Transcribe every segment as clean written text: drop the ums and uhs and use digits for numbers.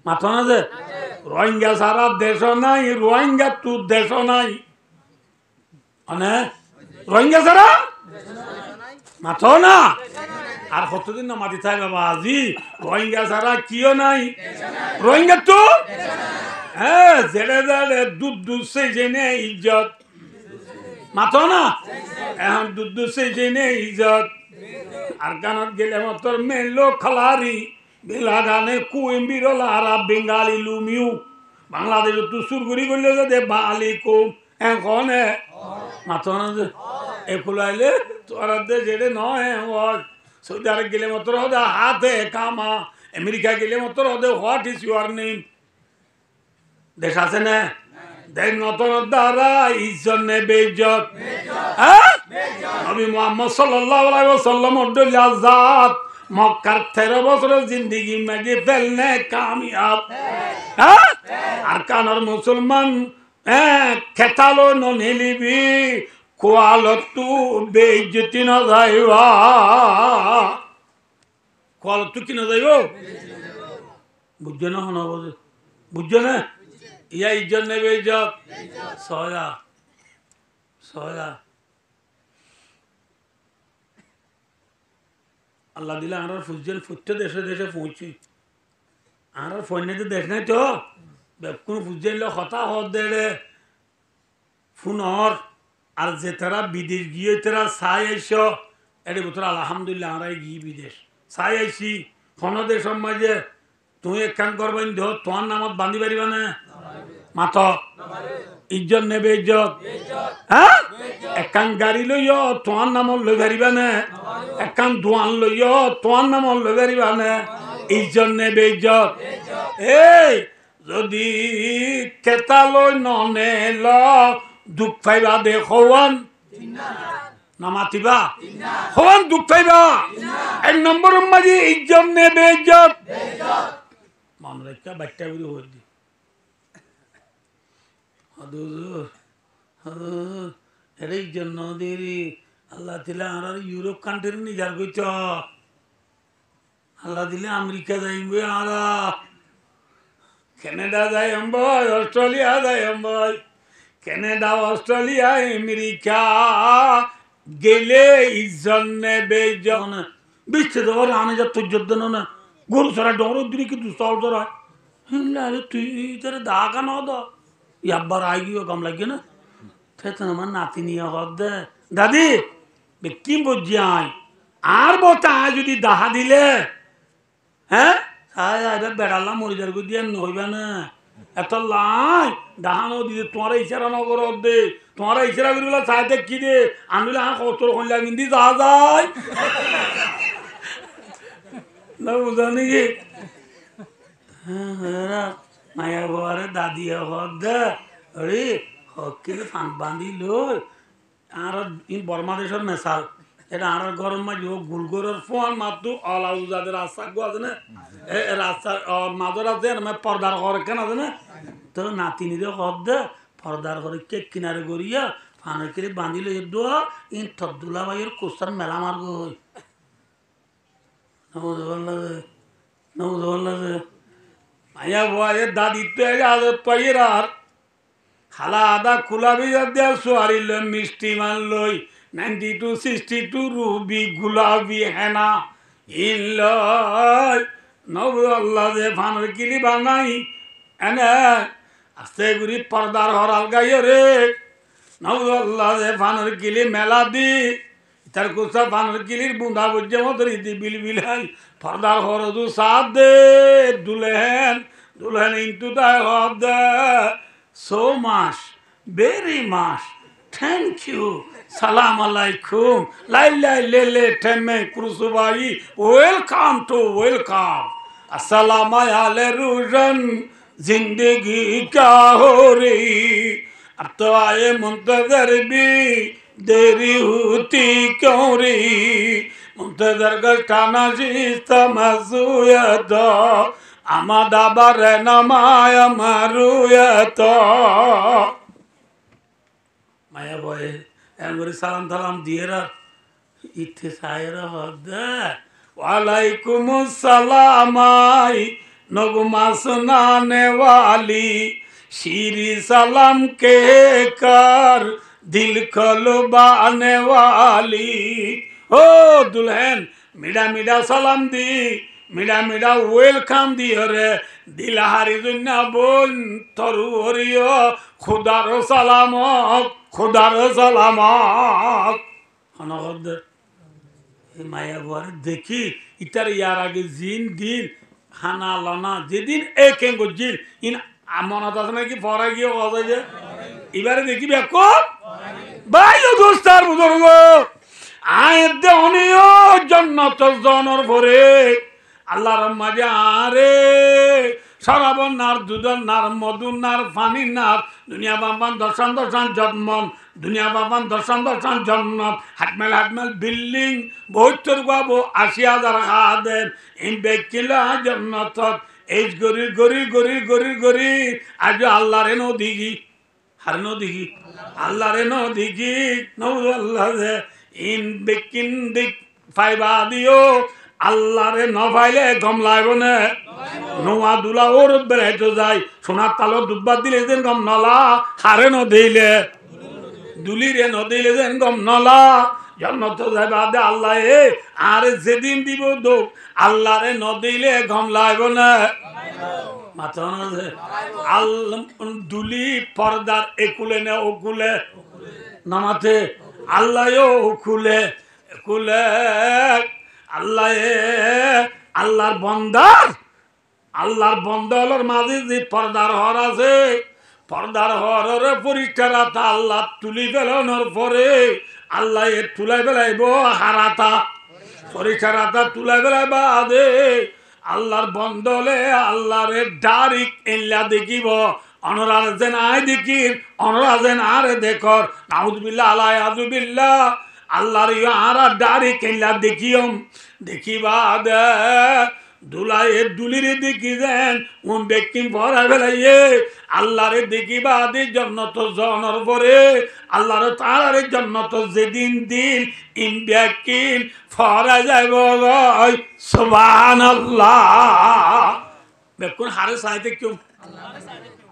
মাথা না যে রোহিঙ্গা সারা দেশ নাই রোহিঙ্গা তু দেশ নাই মানে রোহিঙ্গা সারা মাথা না আর কতদিন না মাটি থাই বাবা আজি রোহিঙ্গা সারা কিও নাই রোহিঙ্গা তো হ্যাঁ জেড়ে জেড়ে দুধ দুধছে জেনে ইজ্জত মাথা না এখন দুধ দুধছে জেনে ইজ্জত আর গানত গেলে মতর মেলো খালারি বেলা গানে কুইম বিরলা আরা বেঙ্গালি লুমিউ বাংলাদেশ তো সুরগুড়ি করলে যে বাঙালি কম এখন মাথা না যে একুলাইলে তোরা দে যেটা নয় সৌদি আরব গেলে মতো হদে হাতে কামা আমেরিকা গেলে মতো হদে হোয়াট ইজ ইউর নেম দেশ আছে না দেখ নতুন দ্বারা ইজ্জত নে বেইজ্জত হ্যাঁ নবী মুহাম্মদ সাল্লাল্লাহু আলাইহি ওয়াসাল্লাম অদ্দুল আজাদ মক্কার 13 বছরের জিন্দেগি মেগে ফেলনে কামিয়াব হ্যাঁ আর কানার মুসলমান খেতালো নিলিবি কোয়ালতু বেইজ্জতি না যাইবা কোয়ালতু কি না যাইব বুঝছো না হন বুঝছো না ইয়া ইজ্জত নেবে ইজ্জত সয়া সয়া আল্লাহ দিলে আমরা ফুজন ফুটতে দেশে দেশে পৌঁছি আমরা ফোনে দেশ নাই তো কোন ফুজন কথা হত দে ফোনর আর যে তারা বিদেশ গিয়ে তারা চাই আইস এর ভিতরে আলহামদুলিল্লাহ আমরা গিয়ে বিদেশ চাই আইসি ফোন দেশের মাঝে তুই এক কাম করবেন দেহ তোমার নামত বান্ধি পারিবা না মাথ ইজ্জত নেবে ইজ্জত হ্যাঁ একান গাড়ি লইও তোমার নামত লই পারিবা না একান দোয়ান লইও তোমার নামত লই পারিবা না ইজ্জত নেবে ইজ্জত এই যদি কেতা লই ননে ল দুঃখ পাইবা দে হওয়ান না মাতিবা হওয়ান দুঃখ পাইবা এক নম্বরের মাঝে ইজ্জত নেবে ইজ্জত মন রেখা বাচ্চা বুড়ি হয়ে দি এই জন্য দেরি আল্লাহ দিলে আর ইউরোপ কান্ট্রি নিজার কইছ আল্লাহ দিলে আমেরিকা যাইবে আর কানাডা যাই ভাই অস্ট্রেলিয়া যাই ভাই কানাডা অস্ট্রেলিয়া আমেরিকা গেলে ইজ্জত নেবে জন বিচ্ছে দেওয়ার আনে যা তোর যদ্দ না গরু ছাড়া ডর দিলি কিন্তু চাউল ধরা তুই তোর দা কান ইয়াব্বার আই গিয়ে কম লাগে না তো আমার নাতি নিয়ে হদ দে দাদি কি বুঝছি আয় আর বলতে আয় যদি দাহা দিলে হ্যাঁ বেড়ালাম মরিদার দিয়ে নইবে না এত লাই ডাহানো দিদি তোমার ইশারা নগর দে তোমার ইশারা করি বলে চাই দেখি দে আনলে হ্যাঁ কত কইলা কিন্তু যা যায় না বুঝা নাকি হ্যাঁ মায়া বাবারে দাদি হক দে আরে হক কিন্তু ফান বান্ধি লই আর বর্মা দেশের মেশাল এটা আর গরম মাঝে গুলগরের ফোন মাত্র অলাউ যাদের রাস্তা গো আছে না রাস্তার মাজর আছে পর্দার ঘর কেন আছে না তো নাতিনিরে হক দে পর্দার ঘরে কেক কিনারে গড়িয়া ফানের কিনে বান্ধি লই দোয়া ইন থবদুল্লা ভাইয়ের কোস্তার মেলা মার্গ হই নমস্কার মায়া ভয়ে দাদিত্ব আদত পাইয়ের আর খালা আদা খোলা বিজার দেওয়া সোয়ারিল মিষ্টি মান লই 92 62 রুবি গুলাবি হেনা ইল নব আল্লাহ যে ফানের কিলি বানাই এনে আস্তে গুড়ি পর্দার হরাল গাইয় রে নব আল্লাহ যে ফানের কিলি মেলা দি তার কুসা ফানের কিলির বুঁদা বুঝে মতো রীতি বিল বিলাই পর্দার হরদু সাদ দে দুলেন দুলেন ইন্টু দায় হব দে so much very much thank you সালাম আলাইকুম লাই লাই লে লে ঠেমে ক্রুসুবাই ওয়েলকাম টু ওয়েলকাম আসসালাম আলে রুজন जिंदगी क्या हो रही अब तो आए मुंतजर भी देरी होती क्यों रही मुंतजर गठाना जिस्ता मसूयत आमादा बारे नमाया मारूयत माया बोए एंगरी सलाम सलाम दिएरा इत्थे सायरा हद वालेकुम सलाम आई नगमा सुनाने वाली शीरी सलाम के कर दिल खलबाने वाली ओ दुल्हन मिडा मिडा सलाम दी मिडा मिडा वेलकाम दी रे दिलहारी दुनिया बोल तरु हरियो खुदार सलामत हनगद माया बर देखी इतर यार आगे जिन दिन खाना लाना যেদিন একে গজিল ইন আমানত আছে নাকি পরে গিয়ে কথা যে এবারে দেখি বেকো ভাই ও দোস্তার বুজুর্গ আয় দেহনিও জান্নাত জনর ভরে আল্লাহর মাঝে আরে সরাবন নার দুধন নার মধুর নার পানির নার দুনিয়া বাবান দর্শন দর্শন জন্মন দুনিয়া বাবান দর্শন দর্শন জন্ম হাটমেল বিল্ডিং বহুতর গাবো ৮০,০০০ হাদেন ইন বেকিলা জান্নাত এই গরি গরি গরি গরি গরি আজ আল্লাহর নদী হার নদী আল্লাহর নদী নৌ আল্লাহ ইন বেকিন দিক ফাইবা দিও আল্লাহরে ন পাইলে গম লাগব না নোয়া দুলা ওর বেড়াইতে যায় সোনার তালো দুব্বা দিলে যেন গম নলা হারে ন দিলে দুলিরে ন দিলে যেন গম নলা জন্নত যায় বাদে আল্লাহ আরে যেদিন দিব দোক আল্লাহরে ন দিলে গম লাগব না মাথা না আল্লাহ দুলি পর্দার একুলে না ওকুলে নামাতে আল্লাহও খুলে খুলে আল্লাহ আল্লাহর বন্দার মাঝে যে পর্দার হর আছে পর্দার হরের পরিষ্কারতা আল্লাহ তুলি ফেলানোর পরে আল্লাহ তুলাই ফেলাইব হারাতা পরিষ্কারতা তুলাই ফেলাইবা দে আল্লাহর বন্দলে আল্লাহরে ডারিক এল্লা দেখিব অনরার যেন আয় দেখির অনরা যেন আরে দেখর নাউজুবিল্লাহ আলাইয়াজুবিল্লাহ আল্লাহর আরা ডারি কেল্লা দেখিয়ম দেখিবা দে দুলায়ে দুলিরে দেখি দেন উন ব্যক্তিম ভরা ফেলাইয়ে আল্লাহরে দেখিবা দে জন্নত জনর পরে আল্লাহর তারারে জন্নত যেদিন দিন ইন ব্যক্তিম ফরা যাইব সুবহানাল্লাহ বেকুন হারে সাইতে কিউ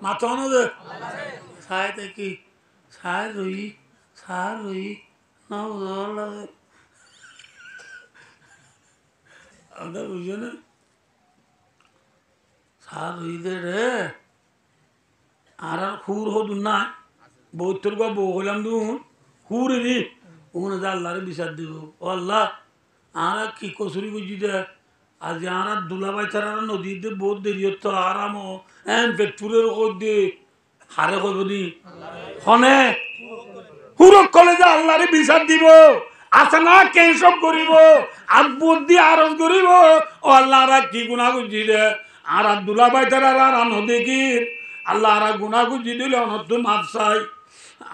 মাথা না দে সাইতে কি সাই রই বুঝো না সার হইতে রে আর হুর হদুন না বৌত্তর গা বউ হইলাম দু হুর রি উন আল্লাহরে বিচার দিব ও আল্লাহ আর কি কসুরি বুঝি দে আজ আর দুলাবাই তারা নদীতে বহুত দেরি হতো আরাম এন পেটপুরের দে হারে কইব দি হনে হুরক কলেজে আল্লাহরে বিচার দিব আছে না কেসব করিব আর বুদ্ধি আরজ করিব ও আল্লাহরা কি গুণা গুজি দে আর দুলাবাই তারা আর নদীগির আল্লাহরা গুণা গুজি দিলে অনর্থ মাপ চাই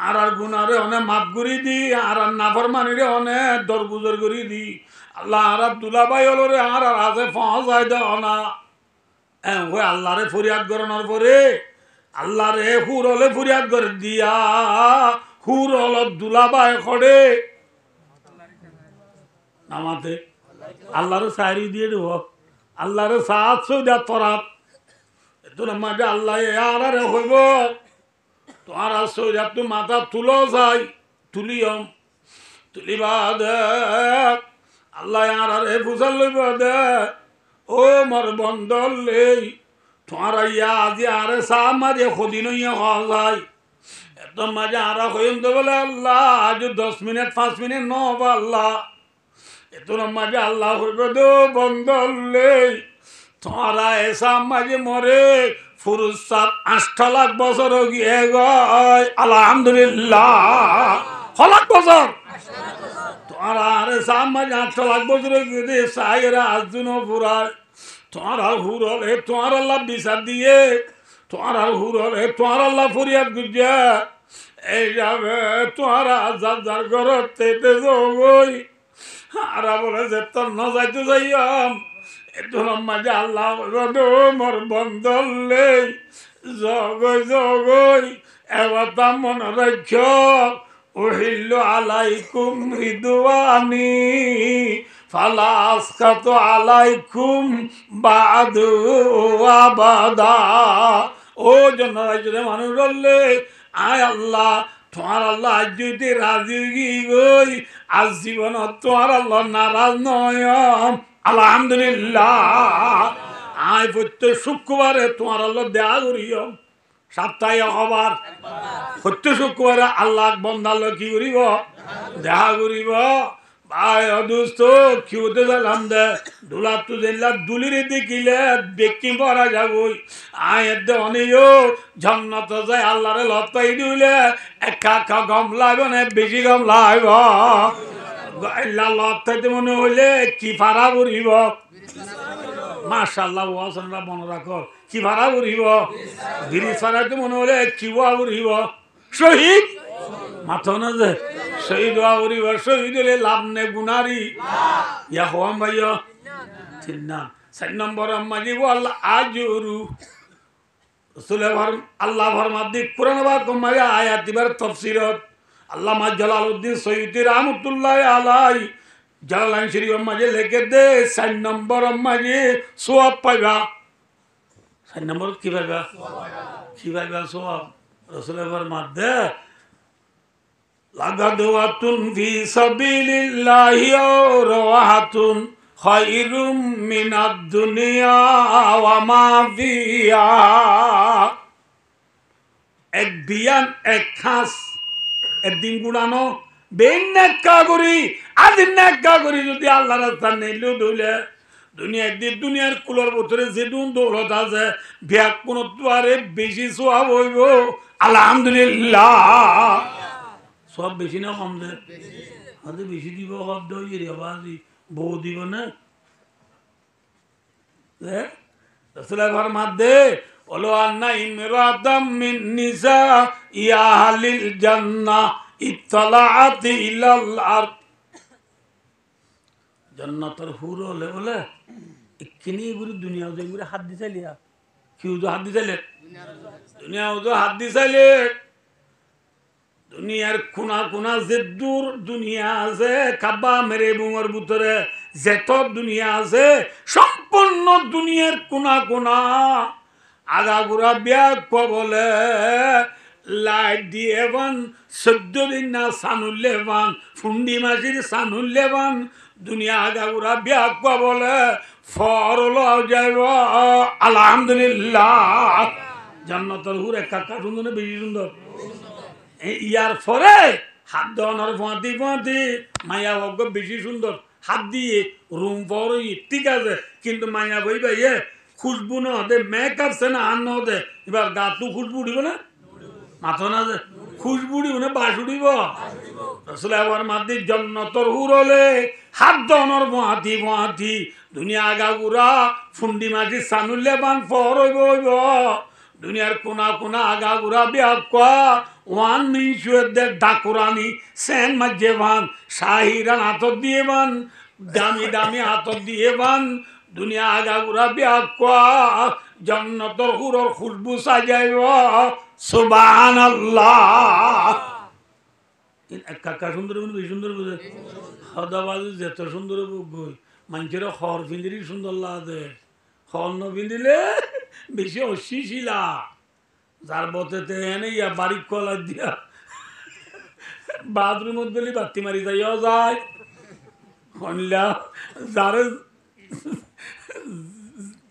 আর গুণারে অনেক মাপ করি দি আর নাফরমানিরে অনেক দরগুজর করি দি আল্লাহ আর দুলাবাই হলরে আর আছে পৌঁছাই দে না ওই আল্লাহরে ফরিয়াদ করানোর পরে আল্লাহরে হুর হলে ফরিয়াদ করে দিয়া হুর হল দুলাবাই খড়ে নামাতে আল্লাহরে সারি দিয়ে দেব আল্লাহরে সাত সৌদা তরাত তোর মাঝে আল্লাহ আরে হইব তোমার সৌদা তো মাথা তুলো যাই তুলিয়ম তুলিবা দে আল্লাহ আরে ফুসাল লইব দে ও মর বন্দল লেই তোমার ইয়া আজি আরে সা মাঝে সদিন হওয়া যায় এত মাঝে আরা হইম তো বলে আল্লাহ আজ 10 মিনিট 5 মিনিট নহব আল্লাহ এতর মাঝে আল্লাহ হইব দো বন্দলে তোরা এসা মাঝে মরে ফুরুজ সাহ 8 লাখ বছর গিয়ে গয় আলহামদুলিল্লাহ 6 লাখ বছর তোরা আর এসা মাঝে 8 লাখ বছর গিয়ে সাইরা আজুনো পুরায় তোরা হুরল হে তোর আল্লাহ বিচার দিয়ে তোরা হুরল হে তোর আল্লাহ ফরিয়াদ গুজা এই যাবে তোরা যার ঘরতে যাবই আরা বলে যে তোর ন যাইতে যাইয়াম এতো মাঝে আল্লাহ মর বন্দলে জগই জগই এবার মনে রাখ ওহিল্লু আলাইকুম রিদওয়ানি ফালা আসকাতু আলাইকুম বাদু আবাদা। ও জনরাজ্যের মানুষ বললে আয় আল্লাহ তোমার আল্লাহ আজ যদি রাজি গই আজ জীবন তোমার আল্লাহ নারাজ নয়। আলহামদুলিল্লাহ। আয় প্রত্যেক শুক্রবারে তোমার আল্লাহ দেয়া করিও সাপ্তাহিক হবার প্রত্যেক শুক্রবারে আল্লাহ বন্ধাল্লাহ কি করিব দেখা করিব। ভাই অদুস্ত কি হতে গেলাম দে দুলার তো দিল্লা দুলির দেখিলে বেকি পরা যাবই আয় দে অনেও জন্নত যায় আল্লাহরে লতাই দিলে একা একা গম লাগবে না বেশি গম লাগব লতাইতে মনে হইলে কি ফাড়া করিব। মাশাআল্লাহ ওয়াসনরা মনে রাখো কি ভাড়া করিব ব্রিজ ফাড়াইতে মনে হলে কি ওয়া করিব শহীদ মাথা না যে শহীদ ওয়া করিব শহীদ হলে লাভ নে গুনারি ইয়া হওয়াম ভাইয়া ঠিক না। 4 নম্বর আম্মাজি আল্লাহ আজরু রসুলের আল্লাহ ফরমাদি কোরআন বা কমায়া আয়াত দিবার তাফসীরত আল্লামা জালালউদ্দিন সৈয়দী রাহমাতুল্লাহ আলাইহি জালালাইন শরীফ মাঝে লিখে দে 4 নম্বর মাঝে সওয়াব পাইবা। 4 নম্বর কি পাইবা কি পাইবা সওয়াব রাসূলের ফরমাদে লাগাদওয়াতুন ফি সাবিলিল্লাহি রাহাতুন খায়রুম মিনাদ দুনিয়া ওয়া মা ফিহা। এক বিয়ান এক খাস একদিন গুড়ানো যদি আল্লাহ রাস্তা নেইলেও দইলে দুনিয়ার কুলোর ভিতরে যে দৌলত আছে ব্যাগ কোন আরে বেশি সোয়াব হইব। আলহামদুলিল্লাহ। সব বেশি না কম দে বেশি দিব শব্দ রেবাজি বউ দিব না রসুলের ঘর মাধ্যে বলো আন্না ইমরাতাম মিন নিসা ইয়া আহলিল জান্নাহ ইত্তালাআত ইলাল আরদ। জান্নাতের হুর হলে বলে এক্ষিনি গুরি দুনিয়া যে গুরি হাত দিছাইলিয়া কি উজো হাত দিছাইলে দুনিয়া উজো হাত দিছাইলে দুনিয়ার কোনা কোনা যে দূর দুনিয়া আছে কাবা মেরে বুঙর ভিতরে যেত দুনিয়া আছে সম্পূর্ণ দুনিয়ার কোনা কোনা আগাগুড়া ব্যাগ বলে লাইট দিয়ে বান 14 দিন না সানুল্লে বান ফুন্ডি মাসির সানুল্লে বান দুনিয়া আগাগুড়া ব্যাগ বলে ফরল যাইব। আলহামদুলিল্লাহ। জান্নাতের হুর কাকা সুন্দর না বেশি সুন্দর ইয়ার পরে হাত দেওয়ানোর ফাঁতি ফাঁতি মায়া ভগ্য বেশি সুন্দর হাত দিয়ে রুম পর ঠিক আছে কিন্তু মায়া বই ভাইয়ে খুশবু না হতে মেকআপ সে না আন না হতে এবার গা তু খুশবু উঠিব না মাথা না যে খুশবু উঠিব না বাস উঠিব রসুল আবার মাতি জন্নতর হুর হলে হাত দেওয়ানোর ফাঁতি ফাঁতি দুনিয়া আগা গুড়া ফুন্ডি মাটি সানুল্লে বান ফর হইব হইব দুনিয়ার কোনা কোনা আগা গুড়া ব্যাগ কোয়া ওয়ান মিশুয়ের ডাকুরানি সেন মাঝে বান শাহিরান হাতত দিয়ে বান দামি দামি হাতত দিয়ে বান দুনিয়া আগা গুড়া ব্যাগ কোয়া জান্নাতের হুরর খুশবু সাজাইব। সুবহানাল্লাহ। কাকা সুন্দর বেশি সুন্দর বুঝে হদাবাজি যেত সুন্দর বই মানুষের হর পিন্দিরি সুন্দর লাগে হর ন পিন্দিলে বেশি অশ্লীলা যার বতেতে এনে ইয়া বাড়ি কলা দিয়া বাথরুমত গেলে বাতি মারি যাইও যায় হনলা যারে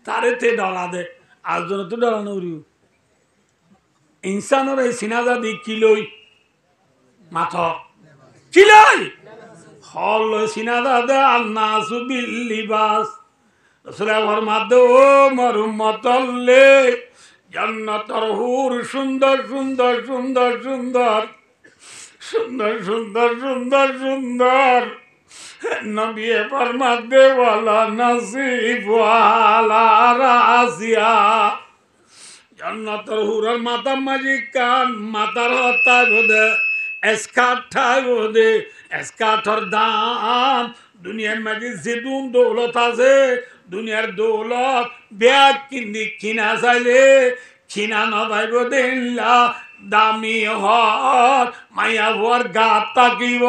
তারে তে ডরা দে আর জন তো ডরানো উড়িও ইনসানের এই সিনাজা দি কিলই মাথা কিলই হল সিনাজা দে আন্নাসু বিল লিবাস রসুলের মাধ্যে ও মরুমতল্লে জান্নাতের হুর সুন্দর সুন্দর সুন্দর সুন্দর সুন্দর সুন্দর সুন্দর সুন্দর নবী ফরমাতে ওয়ালা নাসিব ওয়ালা রাসিয়া। জান্নাতের হুরের মাথা মাঝি কান মাথার হতা গোদে এসকাট ঠাই গোদে এসকাটর দাম দুনিয়ার মাঝে যেদুন দৌলত আছে দুনিয়ার দৌলত ব্যাগ কিনি কিনা চাইলে কিনা নবাইব দিল্লা দামি হর মায়া হওয়ার গাত তাকিব।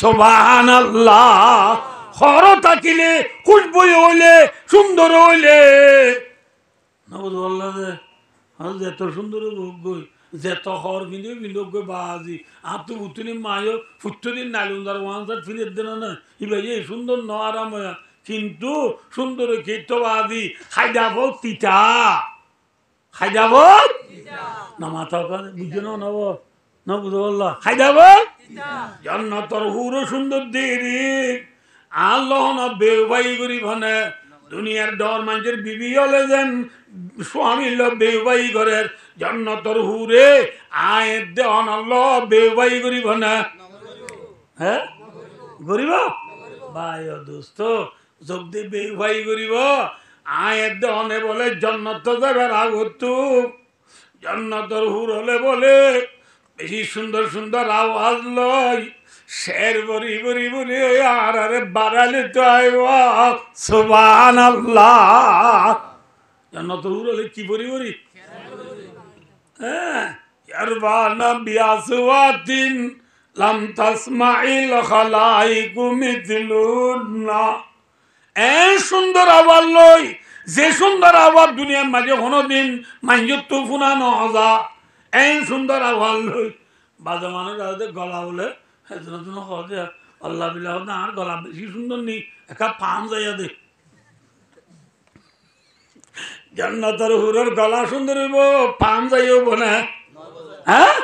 সুবহানাল্লাহ। হর থাকিলে খুশবই হইলে সুন্দর হইলে না বুঝবো আল্লাহ যেত সুন্দর গই যেত হর বিন্দু বিন্দু গই বাজি আর তো উতুনি মায়ও ফুটদিন নাইলুন্দার ওয়ান্সার ফিরে দেন না ইবাই এই সুন্দর ন আরাম কিন্তু সুন্দর খেত বাজি খাইদাব তিতা খাইদাব না মাথা বুঝে না নব না বুঝবো আল্লাহ খাইদাব জান্নাতর হুরো সুন্দর দেরি আল্লাহ না বেবাই করি ভানে দুনিয়ার ডর মানুষের বিবি হলে যেন স্বামী ল বেবাই ঘরের জান্নাতর হুরে আয়ের দেওয়ান আল্লাহ বেবাই করি ভানে হ্যাঁ গরিব ভাই দোস্ত যদি বেবাই করিব আয়ের দেওয়ানে বলে জান্নাত যাবার আগত জান্নাতর হুর হলে বলে বেশি সুন্দর সুন্দর আওয়াজ লয় শের বরি বরি বলি আর আরে বাড়ালে তো সুবহানাল্লাহ জান্নাতুল হুর হলে কি বরি বরি হ্যাঁ ইয়ারবানা বিয়াসওয়াতিন লাম তাসমাইল খালাইকু মিথলুনা এই সুন্দর আওয়াজ লই যে সুন্দর আওয়াজ দুনিয়ার মাঝে কোনোদিন মাঞ্জুর তো ফুনানো হজা এই সুন্দর আওয়াজ লই বাজে মানুষ গলা বলে আল্লাহ বিল্লাহ না আর গলা বেশি সুন্দর নেই একটা পাম যাইয়া দে জান্নাতের হুরের গলা সুন্দর হইব পাম যাইও বনে হ্যাঁ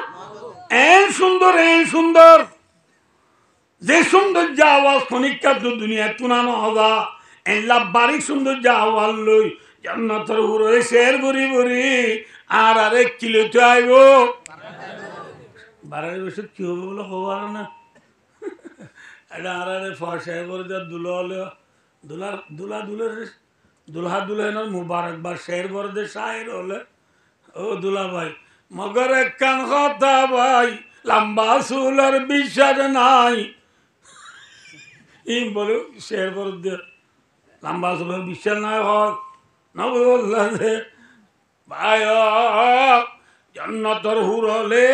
এই সুন্দর যে সৌন্দর্য আওয়াজ খনিকা তো দুনিয়া তুনানো হবা এই লাভবারিক সৌন্দর্য আওয়াজ লই জান্নাতের হুরে শের বরি বরি আর আরে কিলোতে আইব বাড়াই বসে কি হবে বলে হবার না এটা আর আরে ফসে করে যা দুলো হলে দুলহা দুলহানোর মুবারক বা শের করে দে শায়ের হলে ও দুলা ভাই মগর একখান কথা ভাই লম্বা চুলের বিশ্বাস নাই ইম বলে শের করে দে লম্বা চুলের বিশ্বাস নাই হয় না বললাম ভাই জান্নাতের হুর হলে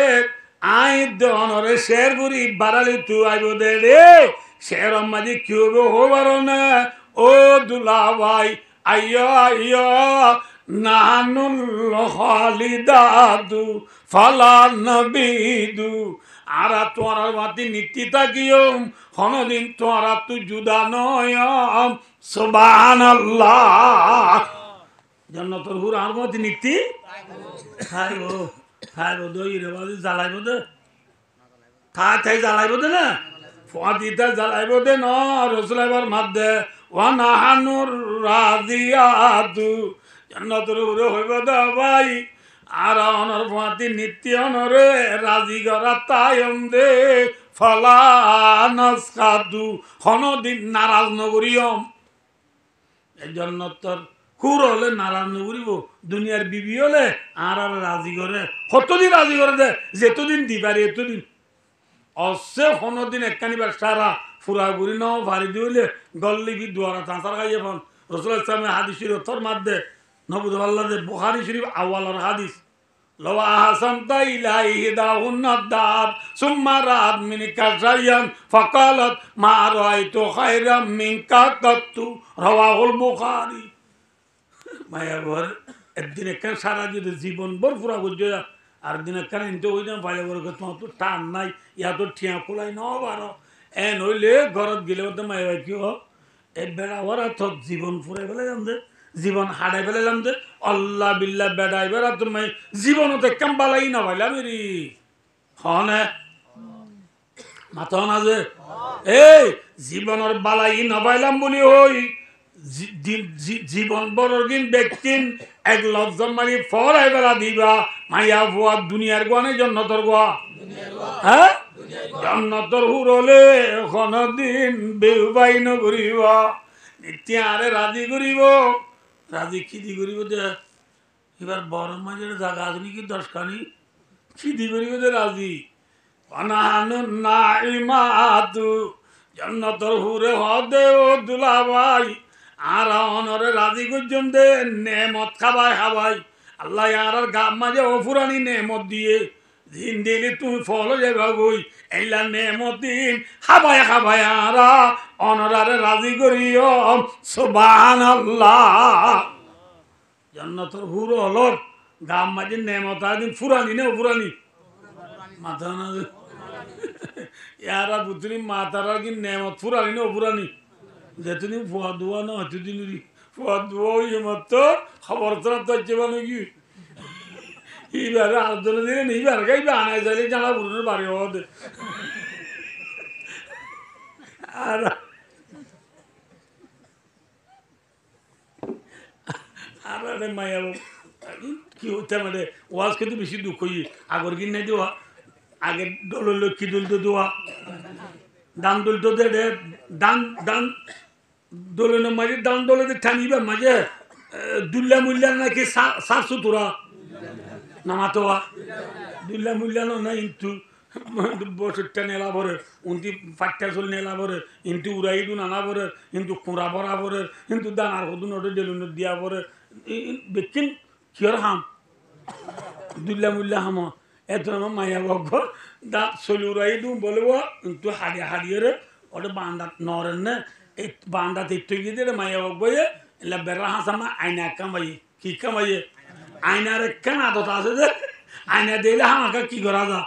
আই দনরে শের বুড়ি বাড়ালি তু আইব দে রে শের মাঝে কি হবে হবার না ও দুলা ভাই আইয় নানুল খালিদাদু ফালা নবিদু আর তোরা মাতি নীতি তাকিয়ম কোনদিন তোরা তু জুদা নয়ম সুবহানাল্লাহ জান্নাতুল হুর আর মতি নীতি খাইব দই রে বাজি জ্বালাইব দে থাই জ্বালাইব দে না ফাদিতা জ্বালাইব দে ন রসুলাইবার মাদ দে ওয়ানাহানুর রাদিয়াতু জান্নাতুল হুরে হইব দে ভাই আর অনর ফাতি নিত্য অনরে রাজি গরা তায়ম দে ফলা নাসখাদু কোনদিন নারাজ নগরিয়ম এই জান্নাতের হুর হলে নারাজ নগরিব দুনিয়ার বিবি হলে আর রাজি করে কতদিন রাজি করে দে যেতদিন দিবারি এতদিন অসে কোনদিন একখানিবার সারা ফুরা ঘুরি নাও ভারি দিলে গল্লিবি দুয়ারা চাঁচার খাইয়ে ফোন রসুল ইসলামের হাদিসের উত্তর মাধ্যে নবুদ আল্লাহ বুখারী শরীফ আওয়ালার হাদিস লওয়া আহসানতা ইলাইহি দাউন্নাদ দার সুম্মা রাত মিনকা শাইয়ান ফাকালাত মা রাআইতু খায়রাম মিনকা কাত্তু রাওয়াহুল বুখারী মায়া ঘর একদিন একখান সারা যদি জীবন ভর ফুরা বুঝে আর দিন একখান ইনতে হই না ভাইয়া বলে তোমার তো টান নাই ইয়া তো ঠিয়া খোলাই ন বারো এন হইলে ঘরত গেলে তো মায়া ভাই কি হোক এই বেড়া ওরা তো জীবন ফুরাই ফেলে যাম দে জীবন হারাই ফেলে যাম দে আল্লাহ বিল্লাহ বেড়াই বেড়া তুমি জীবনত একখান বালাই না ভাইলাম রে হনে মাথা না যে এই জীবনের বালাই না পাইলাম বলি হই জীবন বড়দিন ব্যক্তিন এক লফজন মারি ফরাই বেলা দিবা মাইয়া ভুয়া দুনিয়ার গোয়ানে জন্নতর গোয়া হ্যাঁ জন্নতর হুরলে কোনদিন বেউবাই নগরিব নিত্যারে রাজি করিব রাজি খিদি করিব দে এবার বড় মাঝের জায়গা আছে নাকি 10খানি খিদি করিব দে রাজি অনাহানুন নাইমাতু জন্নতর হুরে হদে ও দুলা ভাই আর অনরে রাজি করছেন দে নেমত খাবাই আল্লাহ আর গাম মাঝে অফুরানি নেমত দিয়ে জিন্দিলি তুমি ফলো যাবে গই এলা নেমতিন হাবায় হাবায় আরা অনরারে রাজি করিও সুবহানাল্লাহ জান্নাতুল হুর হলর গাম মাঝে নেমত আদিন ফুরানি না ফুরানি মাথা না ইয়ারা বুতনি মাতারা কি নেমত ফুরানি না ফুরানি যেতনি ফুয়া দুয়া না হতে দিলি ফুয়া দুয়া ইয়ে মত খবর তো জীবন কি এইবারে আলোচনা দিলেন এইবার গাই বানাই যাইলে জানা পুরনো বাড়ি হওয়াতে আর আরে মায়া কি হতে মানে ওয়াজ কিন্তু বেশি দুঃখ হই আগর কিন নাই দেওয়া আগে দল লক্ষ্মী দল তো দেওয়া দান দল তো দে দান দান দোলন মাঝে দান দলে ঠানিবা মাঝে দুল্লা মুল্লা নাকি সার সুতরা নামাতোয়া দুল্লা মুল্লা না কিন্তু বছরটা নেলা ভরে উনতি পাট্টা চল নেলা ভরে কিন্তু উড়াই দু নানা ভরে কিন্তু কুড়া ভরা ভরে কিন্তু দানার কদুন ওটা ডেলুন দিয়া ভরে বেকিন কিয়র হাম দুল্লা মুল্লা হাম এত আমার মায়া বগ্গ দা চলি উড়াই দু বলবো কিন্তু হাড়িয়ে হাড়িয়ে ওটা বান্দা নরেন না এই বান্দা তেত্তই গিয়ে মায়া বগ্গে এলা বেড়া হাসামা আয়না কামাই কি কামাইয়ে আয়নার কেন আদত আছে যে আয়না দিলে আমাকে কি করা যা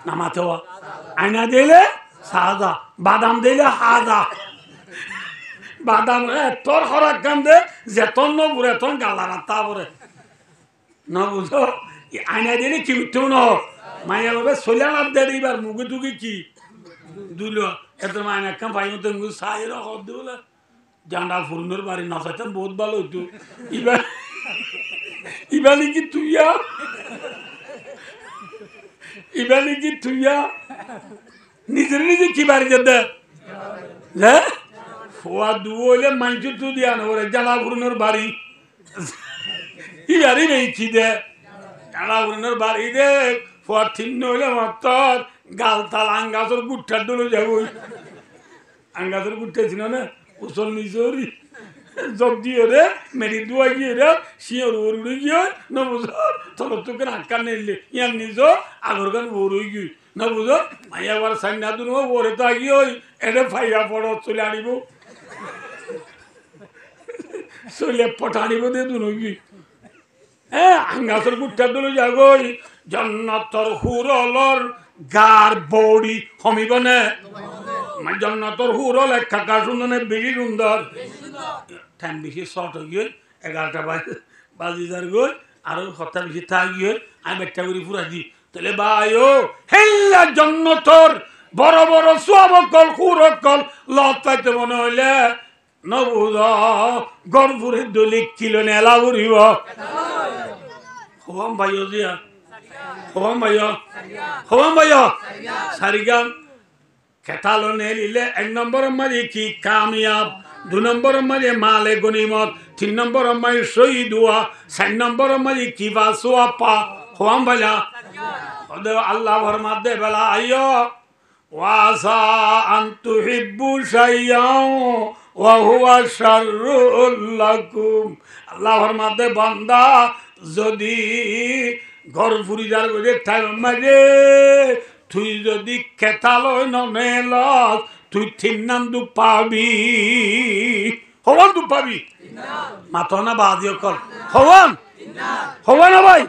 নামাতে হওয়া আয়না দিলে সাজা বাদাম দিলে হাজা বাদাম তোর খরাক কাম দে যেতন নবুরে তন গালা রাত্তা পরে না বুঝো আয়না দিলে কিমতেও ন মাইয়া বাবা সোলিয়ার দে এইবার মুখে টুকে কি দুল এত মায়না কাম পাই মতো সাইর হদ বলে জান্ডা ফুরনোর বাড়ি নাচাইতাম বহুত ভালো হইতো এবার ইবালি কি তুইয়া ইবালি কি তুইয়া নিজের নিজে কি বাড়ি যেতে হ্যাঁ ফোয়া দুলে মাইচু তু দিয়া নরে জালা ফুরনোর বাড়ি ইবারি নেই কি দে জালা ফুরনোর বাড়ি দে ফোয়া ঠিন্ন হইলে মাত্র গাল তাল আঙ্গাসর গুঠার ডলে যাবো আঙ্গাসর গুঠা ছিল না উসল নিজরি জব দিয়ে রে মেরি দুয়া গিয়ে রে শিওর উড়ে গিয়ে না বুঝো তোর তোকে আটকা নিলে ইয়ার নিজ আগর গান ওরই গিয়ে না বুঝো মাইয়া বার সাইনা দুন ওরে তো গিয়ে ওই এটা ফাইয়া পড়ো চলে আনিব চলে পটানিব দে দুন গিয়ে হ্যাঁ আঙ্গাসর গুঠার দলে যাগই জন্নতর হুরলর গার বড়ি হমিব না জন্নতর হুরল এক টাকা সুন্দর বেশি সুন্দর টাইম বেশি শর্ট হয়ে গিয়ে 11টা বাজি যার গই আরো সপ্তাহ বেশি থাক গিয়ে আমি একটা করে ফুরা দি তাহলে ভাই ও হেল্লা জন্নতর বড় বড় সোয়াবকল হুরকল লত পাইতে মনে হইলে নবুজ গরপুরের দলি কিলো নেলা উড়িব হবাম ভাইও জিয়া হবাম ভাইয়া সারিগাম খেতালো নিলে 1 নম্বর মাঝে কি কামিয়াব 2 নম্বর মাঝে মালে গনিমত 3 নম্বর মাঝে শহীদ হওয়া 4 নম্বর মাঝে কি বাসুয়া পা হবাম ভাইয়া আল্লাহ ফরমাত দে বেলা আইয়ো ওয়াসা আনতু হিব্বু শাইয়াও ওয়া হুয়া শাররুল লাকুম আল্লাহ ফরমাত দে বান্দা যদি ঘর ফুরি যার গজে টাইম মাঝে তুই যদি খেতালয় নেল তুই 3 নাম দু পাবি হবান দু পাবি মাথা না বাদিও কর হবান না ভাই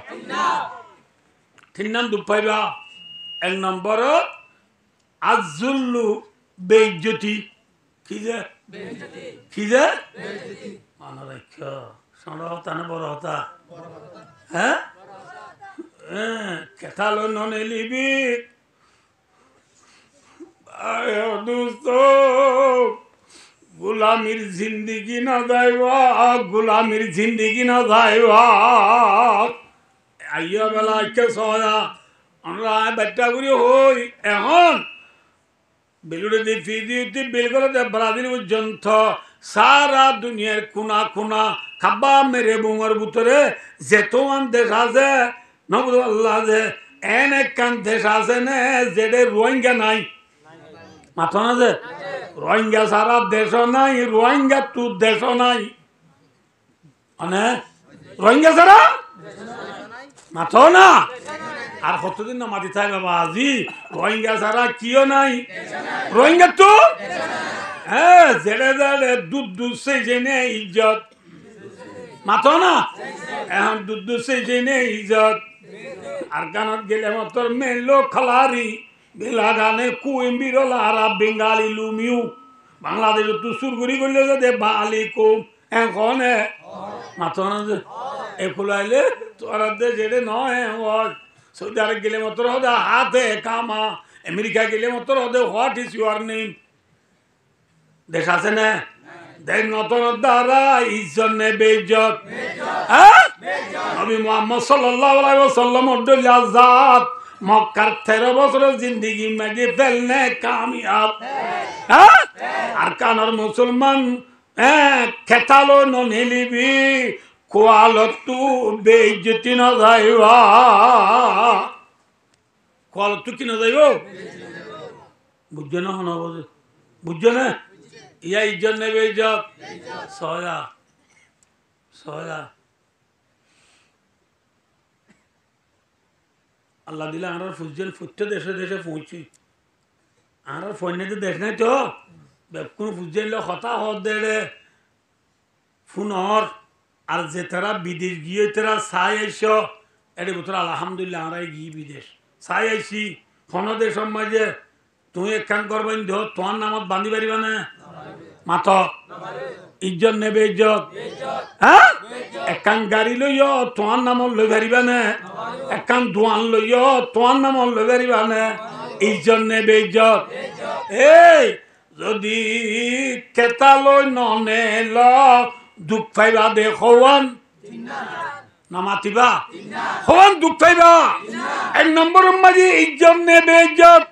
3 নাম দু পাইবা 1 নম্বর আজুল্লু বেইজ্জতি কি যে মনে রাখ ছোট হতা না বড় হতা হ্যাঁ খেতালো ননে লিবি দোস্ত গুলামির জিন্দিগি না যাইবা গুলামির জিন্দিগি না যাইবা আইয়া বেলা কে সয়া আমরা বাচ্চা করি হই এখন বেলুড়ে দিয়ে ফিজি বেল করে ব্রাজিল পর্যন্ত সারা দুনিয়ার কোনা কোনা খাবা মেরে বোমার ভিতরে যেতমান দেশ আছে নবুদ আল্লাহ যে এন একখান দেশ আছে না যেটা রোহিঙ্গা নাই মাথা না যে রোহিঙ্গা সারা দেশ নাই রোহিঙ্গা তু দেশ নাই মানে রোহিঙ্গা সারা মাথা না আর কতদিন না মাটি থাই বাবা আজি রোহিঙ্গা ছাড়া কিও নাই রোহিঙ্গা তো হ্যাঁ জেড়ে জেড়ে দুধ সেই জেনে ইজ্জত মাথো না এখন দুধ সেই জেনে ইজ্জত আর গানত গেলে মতর মেলো খালারি বেলা গানে কুইম বিরলা আরা বেঙ্গালি লুমিউ বাংলাদেশ তো সুরগুড়ি করলে যে বালি কুম এখন মাথো না যে একুলাইলে তোরা দে যেতে নয় সৌদি আরব গেলে মতর হদে হাতে কামা আমেরিকা গেলে মতর হদে হোয়াট ইজ ইউর নেম দেশ আছে না দেখ নতুন দ্বারা ইজ্জত নে বেইজ্জত হ্যাঁ নবী মুহাম্মদ সাল্লাল্লাহু আলাইহি ওয়াসাল্লাম উদ্দুল আযাত মক্কার 13 বছরের জিন্দেগি মেজে ফেলনে কামিয়াব হ্যাঁ আর কানার মুসলমান খেতালো নিলিবি কোয়ালতু বেইজ্জতি না যাইবা কোয়ালতু কি না যাইব বুঝছো না হন বুঝছো না ইয়া ইজ্জত নেবে ইজ্জত সয়া সয়া আল্লাহ দিলে আমরা ফুজছেন ফুটতে দেশে দেশে পৌঁছি আমরা ফোনে দেশ নাই তো কোন ফুজছেন হতা হত দে ফুনর আর যে তারা বিদেশ গিয়ে তারা চাই আইস এর ভিতরে আলহামদুলিল্লাহ আমরা গিয়ে বিদেশ চাই আইসি ফোন দেশের মাঝে তুই এক কাম করবেন দেহ তোমার নামত বান্ধি পারিবা না মাথ ইজ্জত নেবে ইজ্জত হ্যাঁ একান গাড়ি লইও তোমার নামত লই পারিবা না একান দোয়ান লইও তোমার নামত লই পারিবা না ইজ্জত নেবে ইজ্জত এই যদি কেতা লই ননে ল দুঃখ পাইবা দে হওয়ান না মাতিবা হওয়ান দুঃখ পাইবা এক নম্বর মাঝে ইজ্জত নেবে ইজ্জত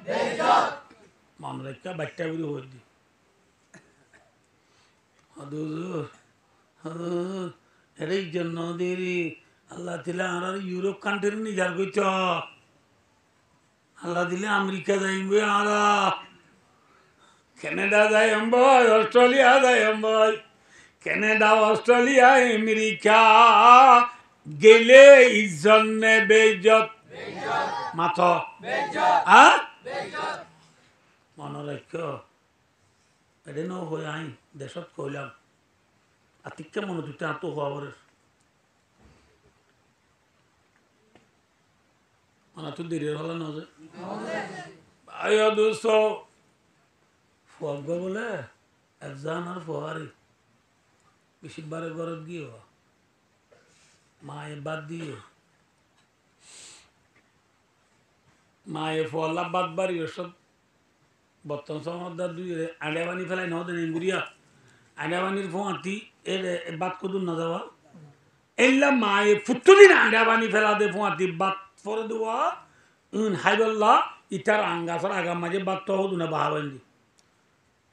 মনে রেখা বাচ্চা বুড়ি হয়ে দি এই জন্য দেরি আল্লাহ দিলে আর ইউরোপ কান্ট্রির নিজার কইছ আল্লাহ দিলে আমেরিকা যাইবে আর কানাডা যাই ভাই অস্ট্রেলিয়া যাই ভাই কানাডা অস্ট্রেলিয়া আমেরিকা গেলে ইজ্জত নেবে ইজ্জত মাথ হ্যাঁ মনে রাখ এটা ন হয়ে আই দেশত কইলাম আতিকে মনে দুটা আত হওয়ার মানে তো দেরি হল না যে ভাই দোস্ত ফুয়াব বলে একজন আর ফুয়ারি বেশিবারে ঘরত গিয়ে মায়ে বাদ দিয়ে মায়ে ফুয়াল্লা বাদ বাড়ি ওসব বর্তমান সময় দুই আড়িয়া বানি ফেলাই নদে নেঙ্গুরিয়া আড়িয়া বানির ফোঁয়াতি এর বাদ কদুর না যাওয়া এল্লা মায়ে ফুটুদিন আড়িয়া বানি ফেলা দে ফোঁয়াতি বাদ পরে দেওয়া হাইবল্লা ইটার আঙ্গাছর আগাম মাঝে বাদ তো হদু না বাহা বান্ধি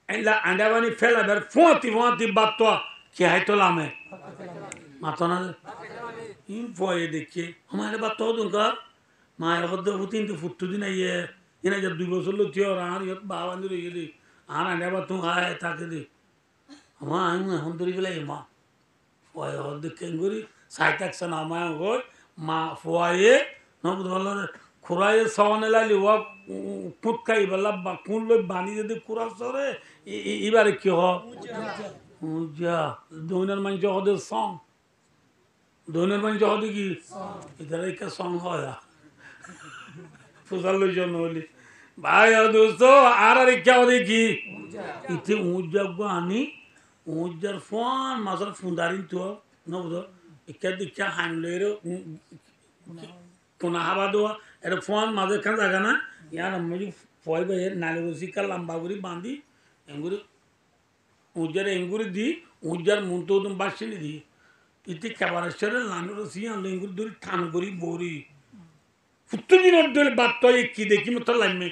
এল্লা আড়িয়া বানি ফেলা বের ফোঁয়াতি ফোঁয়াতি বাদ তো কে হাইতো লামে মাথা না ইন ফয়ে দেখিয়ে আমার বাদ তো হদুন কার মায়ের হদ্দ ফুটিন তো ফুটুদিন আইয়ে এনে যে 2 বছর লোক থিও আর ইয়ত বাবা বান্ধি রয়ে গেলি আর আনে আবার তুমি আয় তাকে দি আমার আমি এখন ধরে গেলে মা ফয়ে হদ্দ কেন করি সাই থাকছে না মায় গই মা ফয়ে নবুদ বলল খুরাইয়ে সওয়ানে লাইলি ও কুট খাই বললা কোন লোক বানি যদি খুরা সরে এবারে কি হ যা দৈনের মানুষ হদে সং দৈনের মানুষ হদে কি এটা একটা সং হয় ফুসার লইজন হলি ভাই দোস্ত আর ইচ্ছা দেখি ইতে উজ্জাব আনি উজ্জার ফোন মাছের ফুন্দারিন তো নবুদ ইচ্ছা দীক্ষা হান লইর কোনা হাবা দেওয়া এটা ফোন মাঝে খান জায়গা না ইয়ার আমি ফয় বাইর নালে বসি কাল লম্বা করে বাঁধি এঙ্গুরি উজ্জার এঙ্গুরি দি উজ্জার মন তো বাসিনি দি ইতে খাবারেশ্বরের লানুর রসি আনলো এঙ্গুরি ধরি ঠান করি বড়ি ফুটু দিনের ধরে বাদ তো কি দেখি মতো লাইমে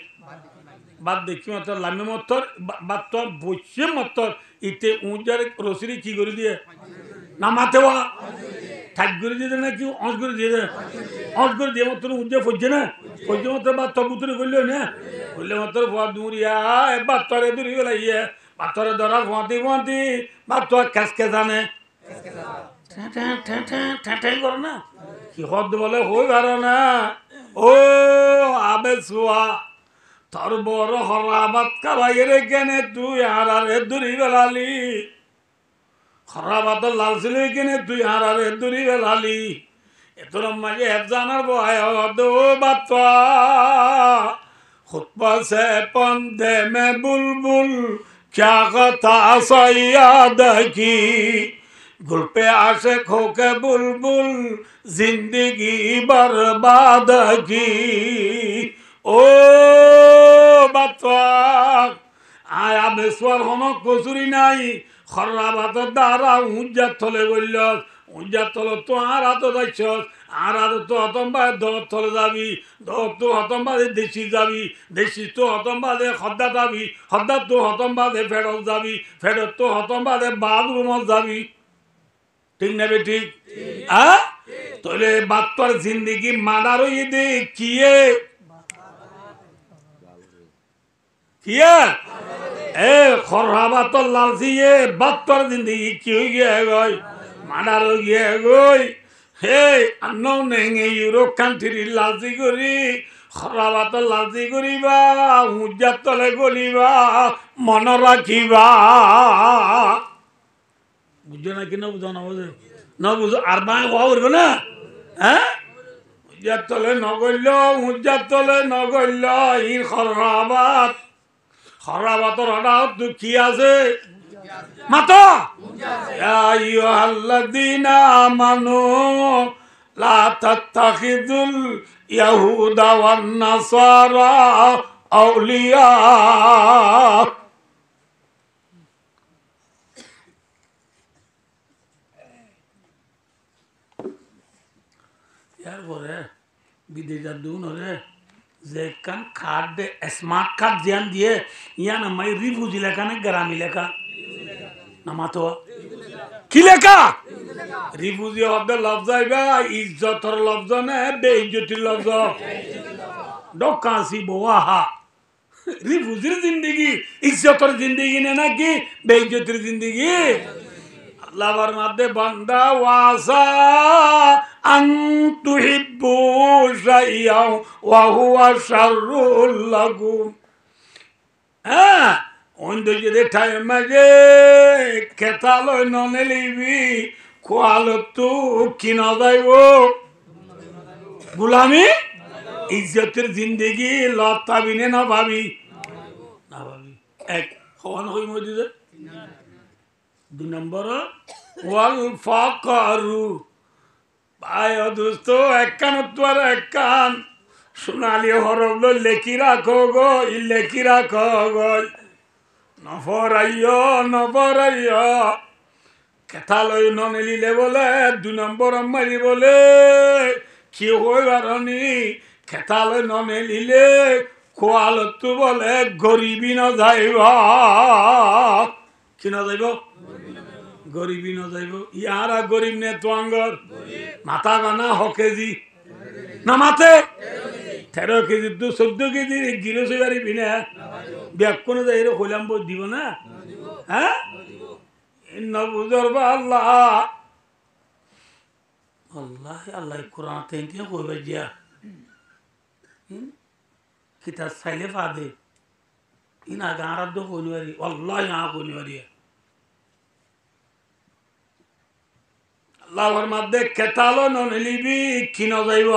বাদ দেখি মতো লাইমে মতো বাদ তো বসে মতো ইতে উঁচার রসিরি কি করে দিয়ে নামাতে ওয়া ঠাক করে দিয়ে না কি অঁশ করে দিয়ে অঁশ করে দিয়ে মতো উঁচে ফজছে না ফজছে মতো বাদ তো বুতরে করলো না করলে মতো ফোয়া দুরিয়া বাদ তরে দূরি গেলে ইয়ে বাদ তরে ধরা ফোঁয়াতি ফোঁয়াতি বাদ তো খেসকে জানে ঠাঁঠাই করো না কি হদ বলে হই পারো না ও আবে সুয়া তোর বড় হরাবাত কাবাইরে কেনে তুই হারারে দূরি বেলালি হরাবাত লাল ছিল কেনে তুই হারারে দূরি বেলালি এতর মাঝে জানার বয় দো বাতা খুতবা সে পন্দে মে বুলবুল क्या कथा सैयद की गुल पे आशिक होके बुलबुल जिंदगी बर्बाद की ओ बतवा आया बेस्वर होनो कसुरी नाई खर्राबात दारा उज्जा थले बोल उज्जा थलो तो आरा तो दाइछस आरा तो हतम्बा दर थले जाबी दर तो हतम्बा देशी जाबी देशी तो हतम्बा खद्दा जाबी खद्दा तो हतम्बा फेडत जाबी फेडत तो हतम्बा बाथरूम जाबी ठीक ना बे ठीक हाँ তোলে বাত্তর জিন্দেগি মাদার দে কিয়ে কিয়ে এ খরহাবাত লালসিয়ে বাত্তর জিন্দেগি কি হয়ে গিয়ে গই মাদার গিয়ে গই হে আন্ন নেঙে ইউরোপ কান্ট্রি লালসি করি খরহাবাত লালসি করিবা উজ্জাত তলে গলিবা মন রাখিবা বুঝছো না কি না বুঝো না বুঝো না বুঝো আর বাই হওয়া উঠবে না হ্যাঁ উজ্জাত তলে নগল্য উজ্জাত তলে নগল্য ই খরহাবাত খরহাবাতর হঠাৎ তো কি আছে মাতো ইয়া আইয়ুহাল্লাযীনা আমানু লা তাত্তাখিযুল ইয়াহুদা ওয়ান নাসারা আউলিয়া এরপরে বিদেশে দুন হলে যে কান কার্ড দে স্মার্ট কার্ড জ্ঞান দিয়ে ইয়া না মাই রিফিউজি লেখা না গ্রামী লেখা না মাতো কি লেখা রিফিউজি শব্দের লফজ আইবা ইজ্জতর লফজ না বেইজ্জতির লফজ ডকাসি বোয়াহা রিফিউজির জিন্দেগি ইজ্জতর জিন্দেগি না নাকি বেইজ্জতির জিন্দেগি আল্লাহর মধ্যে বান্দা ওয়াসা আন তুহিব্বু শাইআন ওয়া হুয়া শাররুল লাকুম হ্যাঁ অন্য যদি টাইম মাঝে কেতালো ননে লিবি কোয়ালো তু কিনা যাইব গুলামি ইজ্জতের জিন্দেগি লতাবিনে না ভাবি না ভাবি এক হওয়ান হই মধ্যে দুই নম্বর ওয়াল ফাকারু ভাই দোস্ত একখান তোর একখান সোনালি হরফ লেখি রাখো গো ই লেখি রাখো গো নফরাইয় কেথা লই ননেলিলে বলে দুই নম্বর মারি বলে কি হইবার নি কেথা লই ননেলিলে কোয়ালতু বলে গরিবি ন যাইবা কি না যাইব গরিবি ন যাইব ইয়ারা গরিব নে তোয়াঙ্গর মাথা গানা হ কেজি না মাথে 13 কেজি 14 কেজি গিরো সইবারি বিনা ব্যাগ কোনো যাই হইলাম বই দিব না হ্যাঁ ইন্না বুজরবা আল্লাহ আল্লাহ আল্লাহ কোরআন তেনকে কইবা জিয়া কিতা সাইলে ফাদে ইনা গারাদ দো কইবারি আল্লাহ ইয়া কইবারি আল্লাহর মধ্যে কেতালো নলিবি কি ন যাইব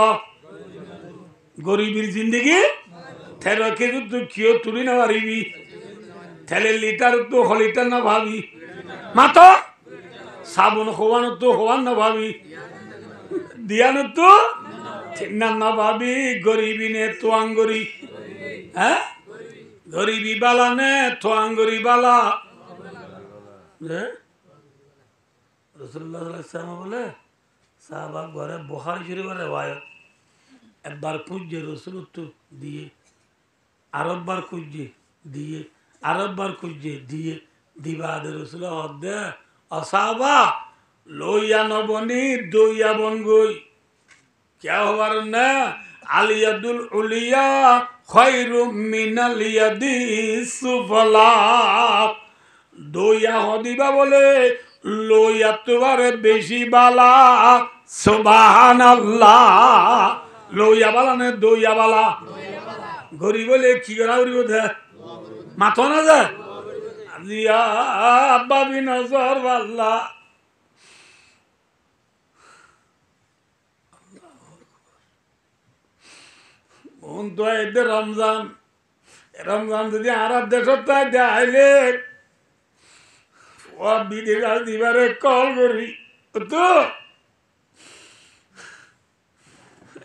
গরিবের জিন্দেগি 13 কেজি তো কিও তুলি না পারিবি তেলে লিটার তো হলিটার না ভাবি মাতো সাবুন হওয়ানো তো হওয়ান না ভাবি দিয়ানো তো ঠিক না ভাবি গরিবি নে তো আঙ্গরি হ্যাঁ গরিবি বালা নে তো আঙ্গরি বালা রসুল্লাহ বলে সাহাবা ঘরে বহারি শরীফের রেওয়ায়ত একবার খুঁজছে রসুল তো দিয়ে আরববার খুঁজছে দিয়ে আরববার খুঁজছে দিয়ে দিবা দে রসুল দে অসাবা লইয়া নবনি দইয়া বন গই क्या হবার না আলিয়াদুল উলিয়া খায়রুম মিনাল ইয়াদি সুফলা দইয়া হদিবা বলে লইয়া তোমার বেশি বালা সুবহানাল্লাহ লইয়া বালা নে দইয়া বালা গরিব বলে কি করা করিব দে মাথো না যে দিয়া বাবি নজর বাল্লা তো এদের রমজান রমজান যদি আর দেশত দেখাইলে ও বিধি দিবারে কল করি তো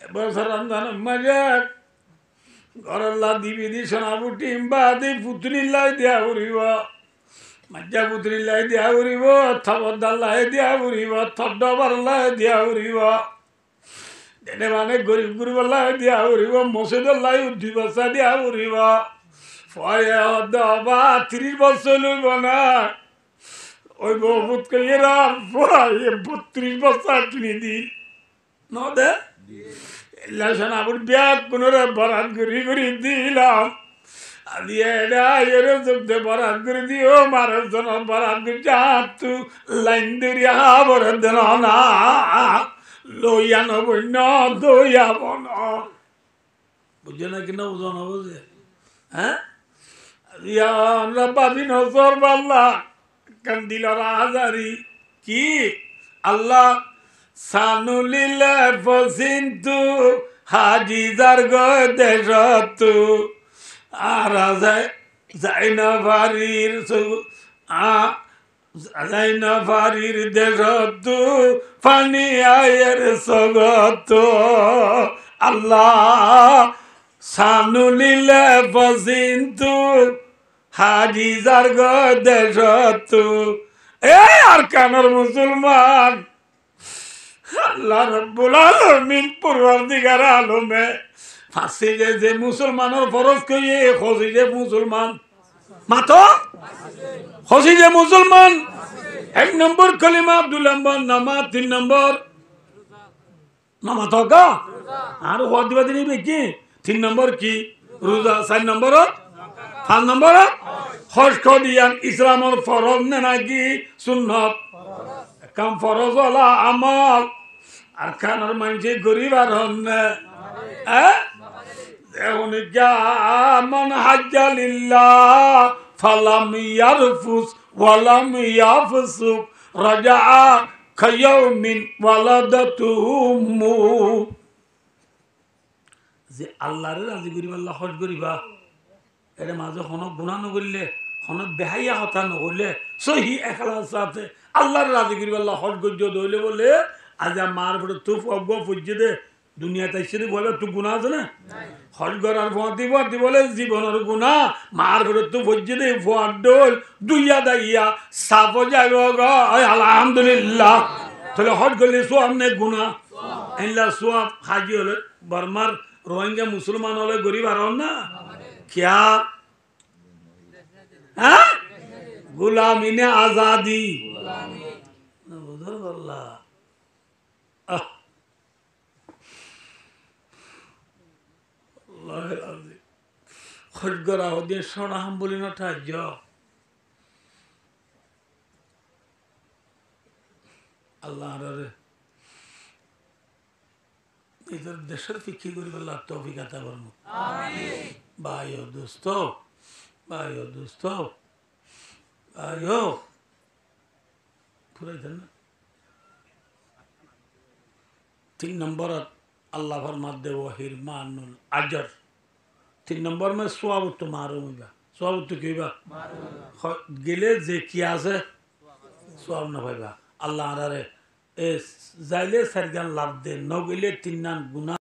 এবছর রমজান মজা ঘরল্লা দিবি দি সোনাবু টিম্বা দি পুতলিল্লাই দিয়া উড়িব মজ্জা পুতলিল্লাই দিয়া উড়িব থবদাল্লাই দিয়া উড়িব থড্ডবারলাই দিয়া উড়িব দেনে মানে গরিব গুরুবাল্লাই দিয়া উড়িব মসজিদল্লাই উদ্ধি বসা দিয়া উড়িব ফয়ে দবা 30 বছর লইব না ওই বহুত কইরা 32 বছর কিনে দি ন দে এলাশন আবুর ব্যাগ পুনরে বরাদ করি দিলাম আদি এডা এরে জগতে বরাদ করে দিও মারার জন্য বরাদ করে যাতু লাইন দরিয়া বরাদ না লইয়া নবন্য দইয়া বন বুঝে না কিনা ওজন বুঝে হ্যাঁ আমরা পাবি নজর বাল্লা কান্দিল রাজারি কি আল্লাহ সানুলিলে ফসিন্তু হাজিজার দেশতু আর যাই না ভারির যাই না ভারির দেশতু পানি আয়ের সগত আল্লাহ সানুলিলে ফসিন্তু হাজিজার দেশতু এ আর কানার মুসলমান আল্লাহ রাব্বুল আলামিন পরওয়ারদিগার আলমে ফাঁসি যে মুসলমানের ফরজ কইয়ে খসি যে মুসলমান মাতো খসি যে মুসলমান 1 নম্বর কলিমা 2 নম্বর নামাজ 3 নম্বর নামাজ হোকা আর হওয়া দিবা দিনি কি 3 নম্বর কি রোজা 4 নম্বর 5 নম্বর হজ কদিয়ান ইসলামের ফরজ না নাকি সুন্নত কাম ফরজ ওয়ালা আমল আর খানার মানুষে গরিব আর হন না দেখুন মান হাজ্জা লিল্লাহ ফালাম ইয়ারফুস ওয়ালাম ইয়াফসুক রাজা খায়াউমিন ওয়ালাদাতুহু উম্মু যে আল্লাহরে রাজি করিবা আল্লাহ হজ করিবা এর মাঝে কোনো গুনাহ নকরিলে কোনো বেহাইয়া কথা নকরিলে সহি ইখলাস আছে আল্লাহর রাজি করিবা আল্লাহ হজ গজ্জ দইলে বলে আজ মার পরে তুফ অজ্ঞ ফুজে দে দুনিয়াতে এসে বলে তুই গুণা আছে না হজ করার ফতি বলে জীবনের গুণা মার পরে তুই ফুজে দে ফোয়ার ডোল দুইয়া দাইয়া সাফ যাইব আলহামদুলিল্লাহ তাহলে হজ করলে সোয়াব নেই গুণা এনলা সোয়াব হাজি হলে বর্মার রোহিঙ্গা মুসলমান হলে গরিব আর না क्या गुलामी ने आजादी खुद करा हो दिए सोना हम बोली ना था जो अल्लाह रे इधर देशर फिक्की करी बल्ला तौफीक अता फरमाओ आमीन भाइयों दोस्तों भाइयों पूरा इधर ना 3 नंबर अल्लाह फरमाते वो हिरमानुल अजर 3 नंबर में स्वाब तो मारूंगा स्वाब तो क्यों बा गिले जे किया से स्वाब ना भाई बा अल्लाह रे ए जाइले सरगन लाभ दे न गिले 3 गुना